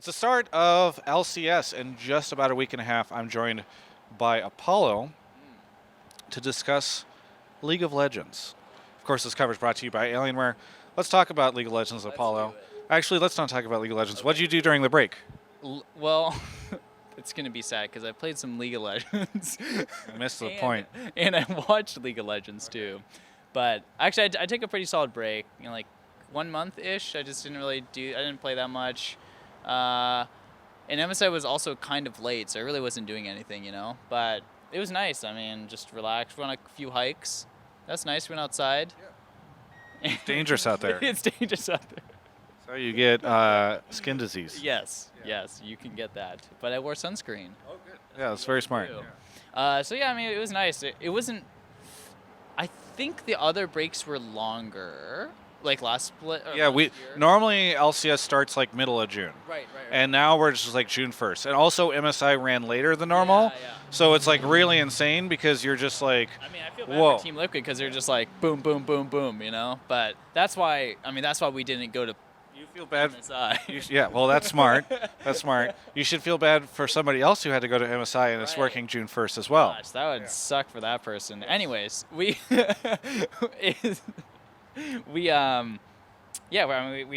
It's the start of LCS. In just about a week and a half, I'm joined by Apollo to discuss League of Legends. Of course, this coverage brought to you by Alienware. Let's talk about League of Legends, Apollo. Actually, let's not talk about League of Legends. Okay. What'd you do during the break? Well, it's going to be sad because I played some League of Legends. I missed the point. And I watched League of Legends too. But actually, I took a pretty solid break. Like 1 month-ish. I just didn't I didn't play that much. And MSI was also kind of late, so I really wasn't doing anything, But it was nice. I mean, just relaxed, went on a few hikes. That's nice. Went outside. Yeah. It's dangerous out there. It's dangerous out there. So you get skin disease. Yes, you can get that. But I wore sunscreen. Oh, good. Yeah, that's very smart. So yeah, I mean, it was nice. It wasn't. I think the other breaks were longer, like last split. Yeah, last year. Normally LCS starts like middle of June. Right. And now we're just like June 1st. And also MSI ran later than normal. Yeah. So it's like really insane because you're just like, I mean, I feel bad whoa. for Team Liquid because they're just like boom, boom, boom, boom, But that's why. I mean, that's why we didn't go to. You feel bad. MSI. Yeah, well, that's smart. That's smart. You should feel bad for somebody else who had to go to MSI and it's working June 1st as well. Gosh, that would suck for that person. Anyways, we we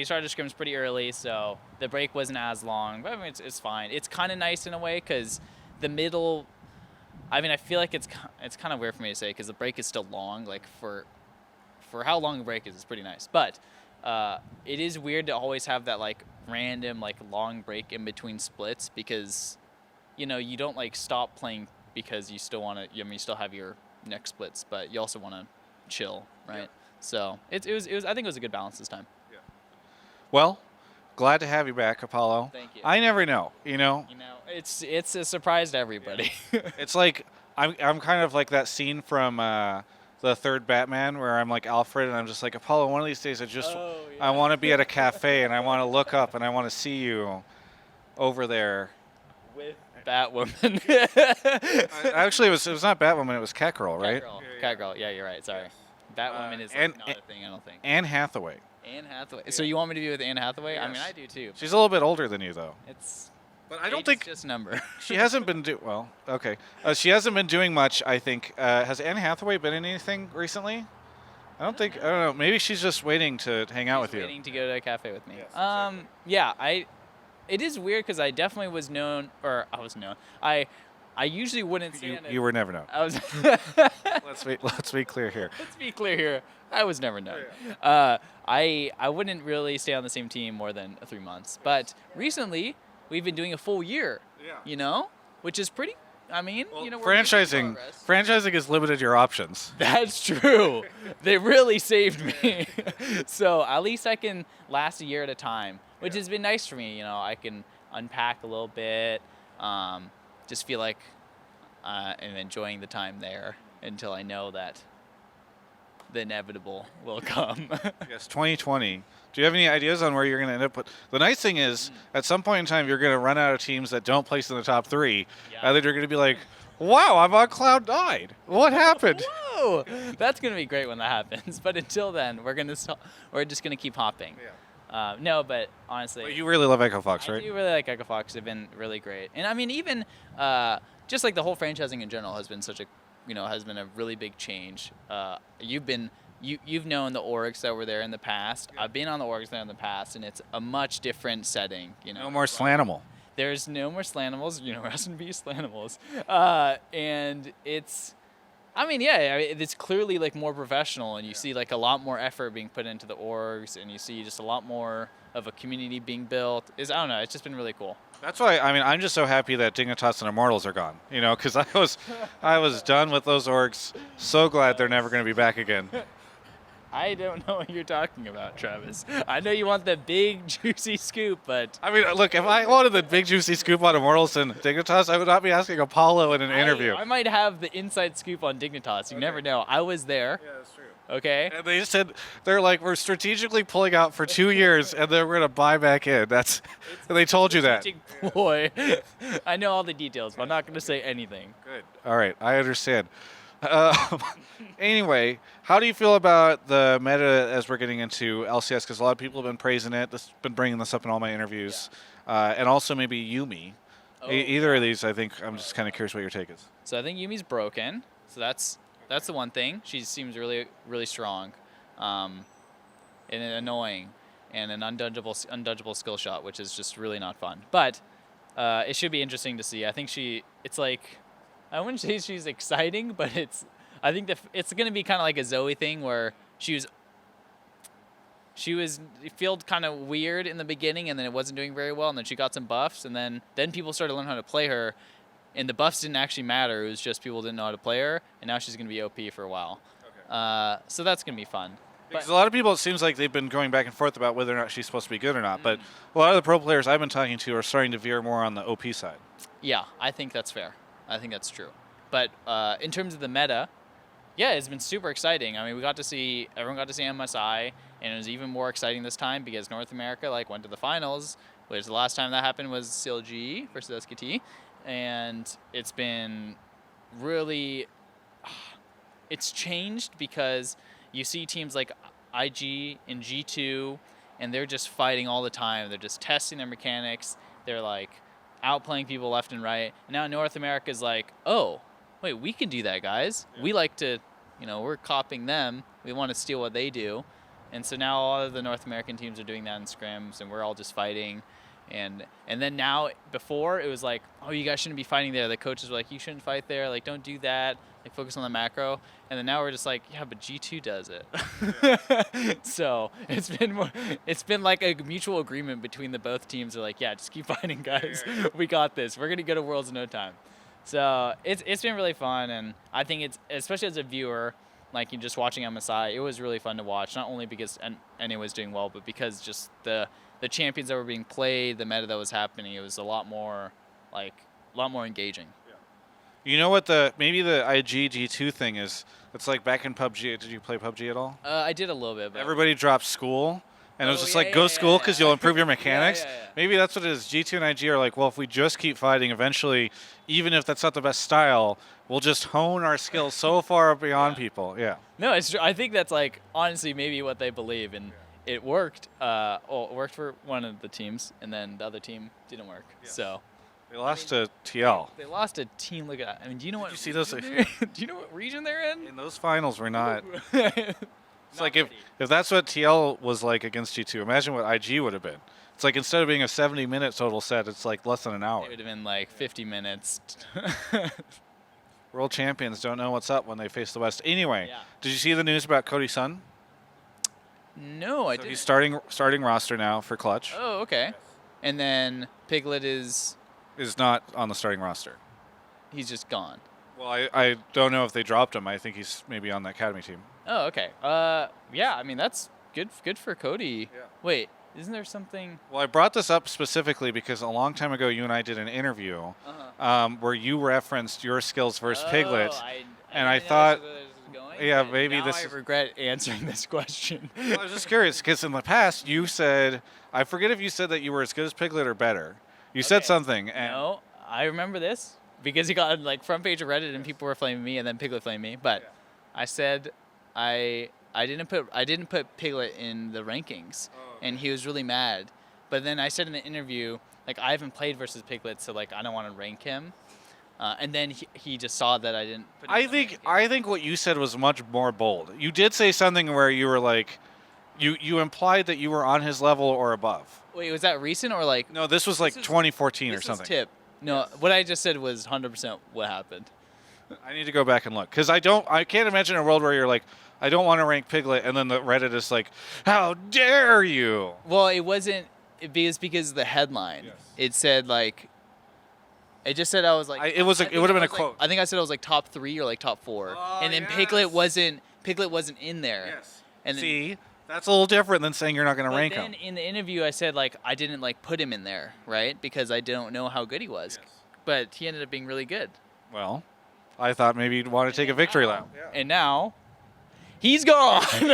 started scrims pretty early, so the break wasn't as long. But I mean, it's fine. It's kind of nice in a way because the middle. I mean, I feel like it's kind of weird for me to say because the break is still long. Like for how long the break is, it's pretty nice. But it is weird to always have that like random like long break in between splits because you don't like stop playing because you still want to. I mean, you still have your next splits, but you also want to chill, right? Yeah. So it was. I think it was a good balance this time. Yeah. Well, glad to have you back, Apollo. Thank you. I never know, It's a surprise to everybody. Yeah. It's like I'm kind of like that scene from the third Batman where I'm like Alfred and I'm just like, Apollo, one of these days I want to be at a cafe and I want to look up and I want to see you over there with Batwoman. Actually, it was not Batwoman, it was Catgirl, right? Catgirl. Yeah, you're right. Sorry. Batwoman is not a thing, I don't think. Anne Hathaway. Anne Hathaway. So you want me to be with Anne Hathaway? Yes. I mean, I do too. She's a little bit older than you, though. But I don't think just a number. She hasn't been she hasn't been doing much. I think. Has Anne Hathaway been in anything recently? I don't know. Maybe she's just waiting to hang out with you. Waiting to go to a cafe with me. Yes, exactly. Yeah. It is weird because I definitely was known, or I was known. I usually wouldn't say you were never known. I was. Let's be clear here. Let's be clear here. I was never known. Yeah. I wouldn't really stay on the same team more than 3 months. But recently, we've been doing a full year. Yeah. Which is pretty. I mean, we're franchising has limited your options. That's true. They really saved me. So at least I can last a year at a time, which has been nice for me. I can unpack a little bit, just feel like I'm enjoying the time there until I know that the inevitable will come. Yes, 2020. Do you have any ideas on where you're going to end up? The nice thing is, at some point in time, you're going to run out of teams that don't place in the top 3, and then you're going to be like, wow, I'm on cloud 9. What happened? Whoa! That's going to be great when that happens. But until then, we're just going to keep hopping. Yeah. No, but honestly. Well, you really love Echo Fox, right? I do really like Echo Fox. They've been really great. And I mean, even just like the whole franchising in general has been has been a really big change. You've known the orgs that were there in the past. Yeah. I've been on the orgs there in the past, and it's a much different setting. No more Slanimals. There's no more Slanimals. Rest in peace, Slanimals. And it's, it's clearly like more professional, and you see like a lot more effort being put into the orgs, and you see just a lot more of a community being built. I don't know. It's just been really cool. That's why I'm just so happy that Dignitas and Immortals are gone. Because I was done with those orgs. So glad they're never going to be back again. I don't know what you're talking about, Travis. I know you want the big, juicy scoop, but... I mean, look, if I wanted the big, juicy scoop on Immortals and Dignitas, I would not be asking Apollo in an interview. I might have the inside scoop on Dignitas. You never know. I was there. Yeah, that's true. Okay? And they said, they're like, we're strategically pulling out for 2 years, and then we're going to buy back in. And they told you that. Ploy. I know all the details, but I'm not going to say anything. Good. All right, I understand. Um, anyway, how do you feel about the meta as we're getting into LCS? Because a lot of people have been praising it. Been bringing this up in all my interviews. And also maybe Yumi. Either of these, I think, I'm just kind of curious what your take is. So I think Yumi's broken. So that's the one thing. She seems really, really strong, and annoying, and an undodgeable skill shot, which is just really not fun. But it should be interesting to see. I think it's like, I wouldn't say she's exciting, but I think it's going to be kind of like a Zoe thing where she was felt kind of weird in the beginning, and then it wasn't doing very well, and then she got some buffs, and then people started to learn how to play her, and the buffs didn't actually matter. It was just people didn't know how to play her, and now she's going to be OP for a while. Okay. So that's going to be fun. Because a lot of people, it seems like they've been going back and forth about whether or not she's supposed to be good or not, but a lot of the pro players I've been talking to are starting to veer more on the OP side. Yeah, I think that's fair. I think that's true. But in terms of the meta, yeah, it's been super exciting. I mean, everyone got to see MSI, and it was even more exciting this time because North America went to the finals, which the last time that happened was CLG versus SKT, and it's been really, it's changed because you see teams like IG and G2, and they're just fighting all the time. They're just testing their mechanics. They're outplaying people left and right. And now North America's oh, wait, we can do that, guys. Yeah. We like to, we're copying them. We want to steal what they do. And so now all of the North American teams are doing that in scrims, and we're all just fighting. And then now, before, it was oh, you guys shouldn't be fighting there. The coaches were you shouldn't fight there. Don't do that. Focus on the macro. And then now we're just yeah, but G2 does it. Yeah. So it's been a mutual agreement between the both teams. They're yeah, just keep fighting, guys. Yeah. We got this. We're going to go to Worlds in no time. So it's been really fun, and I think it's, especially as a viewer, you just watching MSI, it was really fun to watch, not only because NA was doing well, but because just the champions that were being played, the meta that was happening, it was a lot more engaging. Yeah. You know what maybe the IG G2 thing is? It's back in PUBG. Did you play PUBG at all? I did a little bit. But everybody dropped school. And it was just go school because you'll improve your mechanics. Yeah. Maybe that's what it is. G2 and IG are well, if we just keep fighting, eventually, even if that's not the best style, we'll just hone our skills so far beyond people. Yeah. No, it's true. I think that's honestly maybe what they believe, and it worked. It worked for one of the teams, and then the other team didn't work. Yes. So they lost to TL. They lost to Team. Look at. I mean, do you know what? Did you see those? Do you know what region they're in? In those finals, we're not. It's if that's what TL was against G2, imagine what IG would have been. It's instead of being a 70-minute total set, it's less than an hour. It would have been 50 minutes. World champions don't know what's up when they face the West. Anyway, Did you see the news about Cody Sun? No, I didn't. He's starting roster now for Clutch. Oh, okay. And then Piglet is not on the starting roster. He's just gone. Well, I don't know if they dropped him. I think he's maybe on the academy team. Oh, okay. Yeah, I mean, that's good for Cody. Yeah. Wait, isn't there something? Well, I brought this up specifically because a long time ago, you and I did an interview where you referenced your skills versus Piglet. I thought, yeah, maybe I regret answering this question. Well, I was just curious because in the past, you said, I forget if you said that you were as good as Piglet or better. You said something. And no, I remember this because he got front page of Reddit and people were flaming me and then Piglet flamed me. But I said, I didn't put Piglet in the rankings, and he was really mad. But then I said in the interview, I haven't played versus Piglet, so I don't want to rank him. And then he just saw that I didn't put him I think what you said was much more bold. You did say something where you were you implied that you were on his level or above. Wait, was that recent or No, this was 2014 or something. This is tip. No, what I just said was 100% what happened. I need to go back and look because I can't imagine a world where you're I don't want to rank Piglet, and then the Reddit is how dare you? Well, it wasn't. It was because of the headline. Yes. It said it just said I was it would have been a quote. I think I said I was top 3 or top 4, and then Piglet wasn't in there. Yes. And see, that's a little different than saying you're not going to rank him. Then in the interview, I said I didn't put him in there, right? Because I don't know how good he was, but he ended up being really good. Well, I thought maybe you'd want to take a victory lap. Yeah. And now. He's gone. He's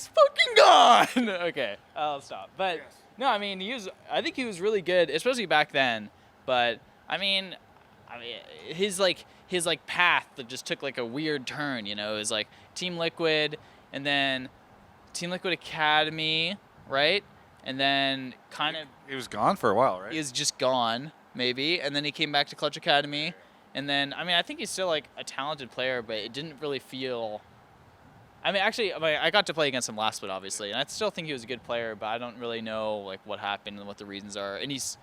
fucking gone. Okay, I'll stop. But no, I mean, I think he was really good, especially back then. But I mean, his his like path that just took like a weird turn. You know, it was like Team Liquid, and then Team Liquid Academy, right? And then kind of He was gone for a while, right? he was just gone, maybe, and then he came back to Clutch Academy, and then I mean I think he's still like a talented player, but it didn't really feel. I mean, actually, I got to play against him last split, obviously, and I still think he was a good player, but I don't really know like what happened and what the reasons are. And he's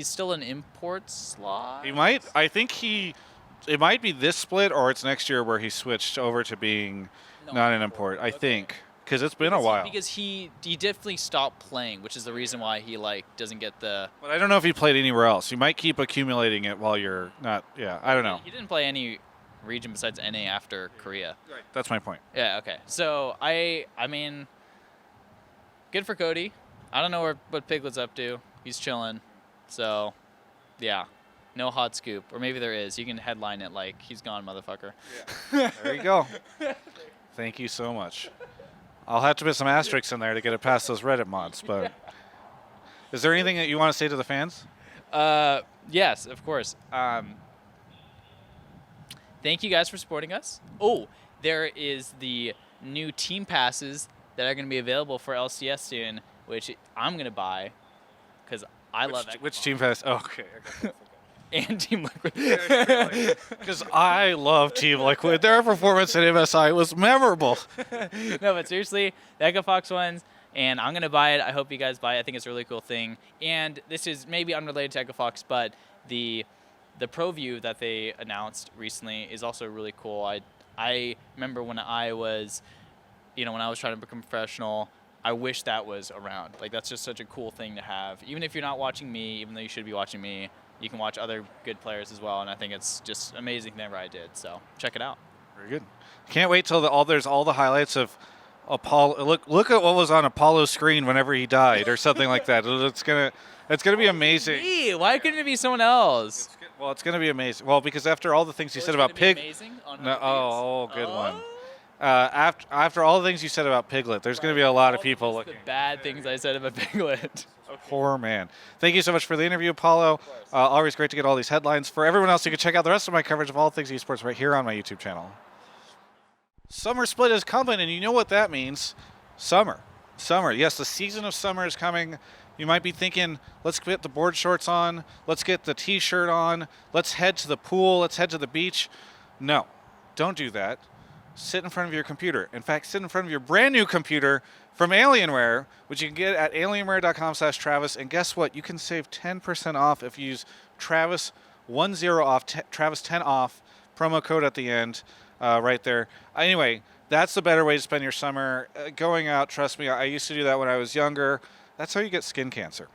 still an import slot. He might. I think it might be this split or it's next year where he switched over to being not an import. I think because it's been a while. Because he definitely stopped playing, which is the reason why he like doesn't get the. But I don't know if he played anywhere else. You might keep accumulating it while you're not. Yeah, I don't know. He didn't play any region besides NA after Korea. Right. That's my point. Yeah. Okay. So I mean, good for Cody. I don't know what Piglet's up to. He's chilling. So, yeah. No hot scoop. Or maybe there is. You can headline it like, he's gone, motherfucker. Yeah. There you go. Thank you so much. I'll have to put some asterisks in there to get it past those Reddit mods. But is there anything that you want to say to the fans? Yes, of course. Thank you guys for supporting us. Oh, there is the new team passes that are going to be available for LCS soon, which I'm going to buy because I love it. Which team pass? Oh, okay. And Team Liquid. Because I love Team Liquid. Their performance at MSI was memorable. No, but seriously, the Echo Fox ones, and I'm going to buy it. I hope you guys buy it. I think it's a really cool thing. And this is maybe unrelated to Echo Fox, but the Pro View that they announced recently is also really cool. I remember when I was, when I was trying to become professional, I wish that was around. Like, that's just such a cool thing to have. Even if you're not watching me, even though you should be watching me, you can watch other good players as well, and I think it's just amazing whenever I did. So check it out. Very good. Can't wait till there's all the highlights of Apollo. Look at what was on Apollo's screen whenever he died, or something like that. It's gonna be amazing. Me? Why couldn't it be someone else? It's gonna be amazing. Well, because after all the things you said about Piglet. Good one. After all the things you said about Piglet, there's going to be a lot of people looking. The bad things I said about Piglet. Poor man. Thank you so much for the interview, Apollo. Always great to get all these headlines. For everyone else, you can check out the rest of my coverage of all things esports right here on my YouTube channel. Summer split is coming, and you know what that means. Summer. Yes, the season of summer is coming. You might be thinking, let's get the board shorts on. Let's get the T-shirt on. Let's head to the pool. Let's head to the beach. No, don't do that. Sit in front of your computer. In fact, sit in front of your brand new computer from Alienware, which you can get at alienware.com/Travis. And guess what? You can save 10% off if you use Travis10 off, Travis10 off, promo code at the end right there. Anyway, that's the better way to spend your summer. Going out, trust me, I used to do that when I was younger. That's how you get skin cancer.